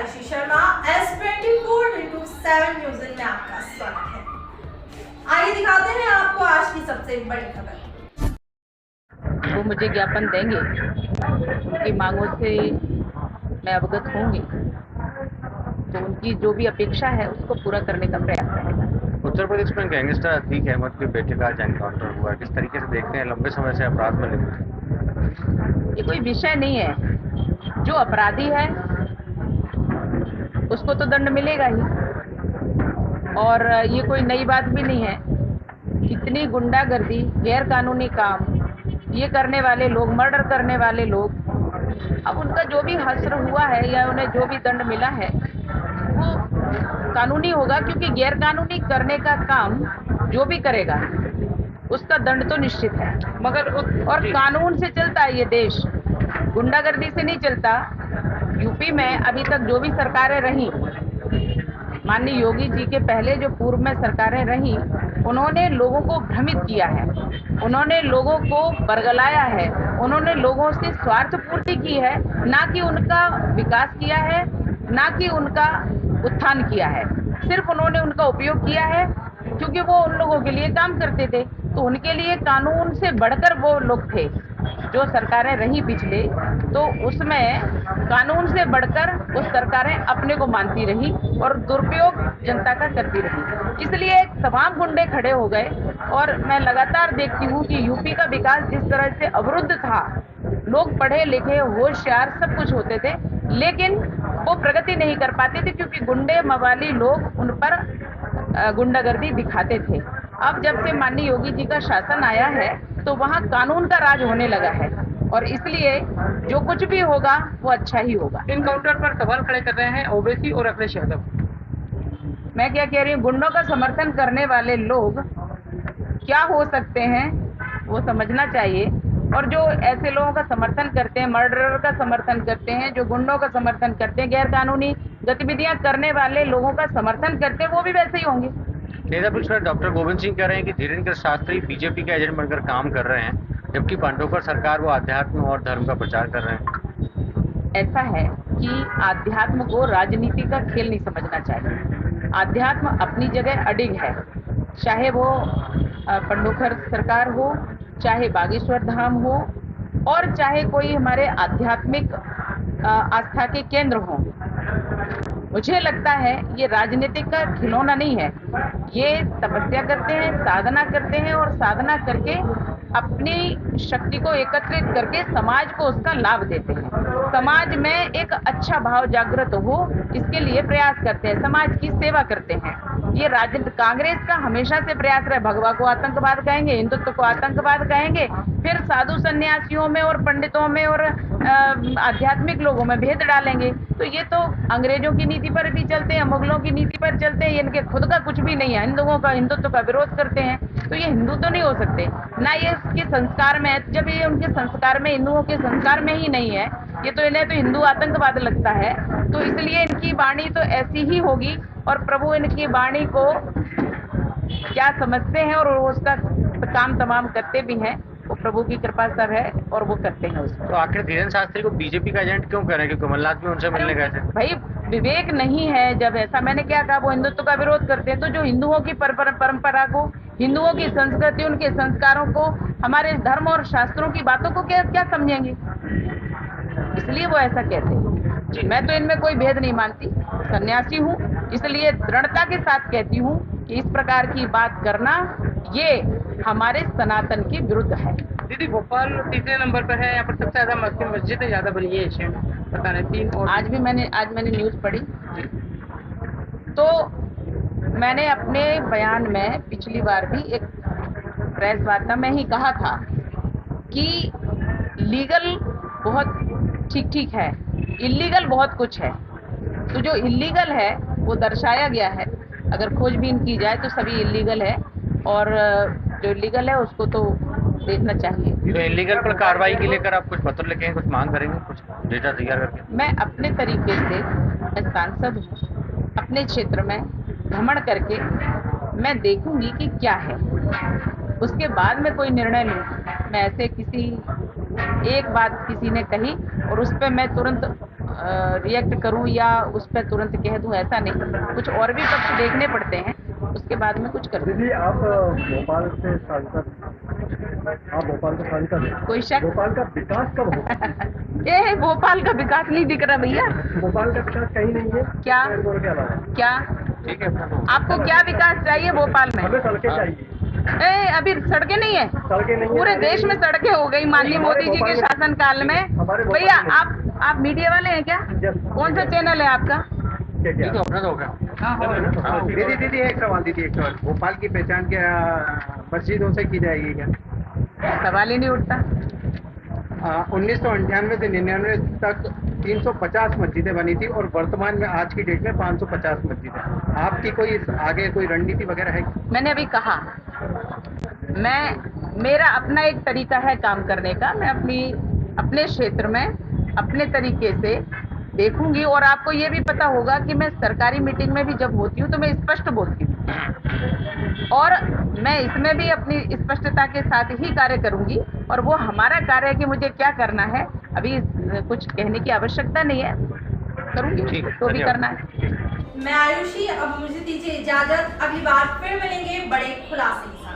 Ayushi Sharma S24 YouTube 7 news में आपका स्वागत है। आइए दिखाते हैं आपको आज की सबसे बड़ी खबर। वो मुझे ज्ञापन देंगे, उनकी मांगों से मैं अवगत होंगी, तो उनकी जो भी अपेक्षा है उसको पूरा करने का प्रयास रहेगा। उत्तर प्रदेश में गैंगस्टर अतीक अहमद के बेटे का आज एनकाउंटर हुआ। किस तरीके से देखते हैं, लंबे समय से अपराध में लिप्त? ये कोई विषय नहीं है। जो अपराधी है उसको तो दंड मिलेगा ही, और ये कोई नई बात भी नहीं है। इतनी गुंडागर्दी, गैर कानूनी काम ये करने वाले लोग, मर्डर करने वाले लोग, अब उनका जो भी हश्र हुआ है या उन्हें जो भी दंड मिला है वो कानूनी होगा, क्योंकि गैर कानूनी करने का काम जो भी करेगा उसका दंड तो निश्चित है। मगर और कानून से चलता है ये देश, गुंडागर्दी से नहीं चलता। यूपी में अभी तक जो भी सरकारें रही, माननीय योगी जी के पहले जो पूर्व में सरकारें रही, उन्होंने लोगों को भ्रमित किया है, उन्होंने लोगों को बरगलाया है, उन्होंने लोगों से स्वार्थ पूर्ति की है, ना कि उनका विकास किया है, ना कि उनका उत्थान किया है। सिर्फ उन्होंने उनका उपयोग किया है, क्योंकि वो उन लोगों के लिए काम करते थे। तो उनके लिए कानून से बढ़कर वो लोग थे। जो सरकारें रही पिछले, तो उसमें कानून से बढ़कर वो सरकारें अपने को मानती रही और दुरुपयोग जनता का करती रही। इसलिए तमाम गुंडे खड़े हो गए। और मैं लगातार देखती हूँ कि यूपी का विकास जिस तरह से अवरुद्ध था, लोग पढ़े लिखे, होशियार, सब कुछ होते थे, लेकिन वो प्रगति नहीं कर पाते थे, क्योंकि गुंडे मवाली लोग उन पर गुंडागर्दी दिखाते थे। अब जब से माननीय योगी जी का शासन आया है, तो वहाँ कानून का राज होने लगा है, और इसलिए जो कुछ भी होगा वो अच्छा ही होगा। इनकाउंटर पर सवाल खड़े कर रहे हैं ओवैसी और अखिलेश यादव। मैं क्या कह रही हूँ, गुंडों का समर्थन करने वाले लोग क्या हो सकते हैं वो समझना चाहिए। और जो ऐसे लोगों का समर्थन करते हैं, मर्डरर का समर्थन करते हैं, जो गुंडों का समर्थन करते हैं, गैर कानूनी गतिविधियां करने वाले लोगों का समर्थन करते हैं, वो भी वैसे ही होंगे। नेता प्रतिपक्ष डॉक्टर गोविंद सिंह कह रहे हैं कि धीरेन्द्र शास्त्री बीजेपी के एजेंट बनकर काम कर रहे हैं, जबकि पांडवकर सरकार वो अध्यात्म और धर्म का प्रचार कर रहे हैं। ऐसा है कि आध्यात्म को राजनीति का खेल नहीं समझना चाहिए। आध्यात्म अपनी जगह अडिग है, चाहे वो पांडवकर सरकार हो, चाहे बागेश्वर धाम हो, और चाहे कोई हमारे आध्यात्मिक आस्था के केंद्र हो। मुझे लगता है ये राजनीतिक का खिलौना नहीं है। ये तपस्या करते हैं, साधना करते हैं, और साधना करके अपनी शक्ति को एकत्रित करके समाज को उसका लाभ देते हैं। समाज में एक अच्छा भाव जागृत हो, इसके लिए प्रयास करते हैं, समाज की सेवा करते हैं। ये कांग्रेस का हमेशा से प्रयास रहे। भगवा को आतंकवाद कहेंगे, हिंदुत्व को आतंकवाद कहेंगे, फिर साधु सन्यासियों में और पंडितों में और आध्यात्मिक लोगों में भेद डालेंगे। तो ये तो अंग्रेजों की नीति पर भी चलते हैं, मुगलों की नीति पर चलते हैं। इनके खुद का कुछ भी नहीं है। हिंदुओं का, हिंदुत्व का विरोध करते हैं, तो ये हिंदू तो नहीं हो सकते ना। ये इसके संस्कार में है, जब ये उनके संस्कार में, हिंदुओं के संस्कार में ही नहीं है, ये तो इन्हें तो हिंदू आतंकवाद लगता है। तो इसलिए इनकी वाणी तो ऐसी ही होगी, और प्रभु इनकी वाणी को क्या समझते हैं और वो उसका काम तमाम करते भी हैं। वो प्रभु की कृपा सब है और वो करते हैं उसको। तो आखिर धीरेन्द्र शास्त्री को बीजेपी का एजेंट क्यों कह रहे हैं? क्योंकि कमलनाथ भी उनसे मिलने गए थे। भाई विवेक नहीं है जब ऐसा। मैंने क्या कहा, वो हिंदुत्व का विरोध करते हैं, तो जो हिंदुओं की परंपरा को, हिंदुओं की संस्कृति, उनके संस्कारों को, हमारे धर्म और शास्त्रों की बातों को क्या समझेंगे? इसलिए वो ऐसा कहते हैं। मैं तो इनमें कोई भेद नहीं मानती, सन्यासी हूँ, इसलिए दृढ़ता के साथ कहती हूँ कि इस प्रकार की बात करना ये हमारे सनातन के विरुद्ध है। दीदी, भोपाल तीसरे नंबर पर है। यहाँ पर सबसे ज्यादा मस्जिदें ज्यादा बनी है एशिया में, पता नहीं 3 और। आज मैंने न्यूज़ पढ़ी, तो मैंने अपने बयान में पिछली बार भी एक प्रेस वार्ता में ही कहा था कि लीगल बहुत ठीक है, इल्लीगल बहुत कुछ है। तो जो इल्लीगल है वो दर्शाया गया है। अगर खोजबीन की जाए तो सभी इल्लीगल है, और जो लीगल है उसको तो देखना चाहिए। तो इलीगल पर कार्रवाई के लेकर आप कुछ पत्र लिखेंगे, कुछ मांग करेंगे, कुछ डेटा तैयार करके? मैं अपने तरीके से, मैं सांसद हूँ, अपने क्षेत्र में भ्रमण करके मैं देखूंगी कि क्या है, उसके बाद में कोई निर्णय लूँगी। मैं ऐसे एक बात किसी ने कही और उस पर मैं तुरंत रिएक्ट करूं या उस पर तुरंत कह दूं, ऐसा नहीं। कुछ और भी पक्ष देखने पड़ते हैं, उसके बाद में कुछ कर दूं। दीदी आप भोपाल से सांसद, आप भोपाल के सांसद हैं, कोई शक? भोपाल का विकास कब होगा? ये भोपाल का विकास नहीं दिख रहा भैया। भोपाल का विकास कहीं नहीं है क्या? एयरपोर्ट के अलावा। क्या ठीक है, आपको क्या विकास चाहिए भोपाल में? हमें सड़कें चाहिए। अभी सड़कें नहीं है, सड़कें नहीं है, पूरे देश में सड़कें हो गई माननीय मोदी जी के शासन काल में। भैया आप मीडिया वाले हैं क्या? कौन सा चैनल है आपका? क्या ठीक है, अपना तो होगा। दीदी एक सवाल भोपाल की पहचान क्या मस्जिदों से की जाएगी क्या? सवाल ही नहीं उठता। 1998 से 99 तक 350 मस्जिदें बनी थी और वर्तमान में आज की डेट में 550 मस्जिदें। आपकी कोई आगे कोई रणनीति वगैरह है? मैंने अभी कहा, मेरा अपना एक तरीका है काम करने का। मैं अपने क्षेत्र में अपने तरीके से देखूंगी, और आपको ये भी पता होगा कि मैं सरकारी मीटिंग में भी जब होती हूँ तो मैं स्पष्ट बोलती हूँ, और मैं इसमें भी अपनी स्पष्टता के साथ ही कार्य करूंगी। और वो हमारा कार्य है कि मुझे क्या करना है, अभी कुछ कहने की आवश्यकता नहीं है, करूंगी तो भी करना है। मैं आयुषी, अब मुझे दीजिए इजाजत, अगली बार फिर मिलेंगे बड़े खुलासे के साथ।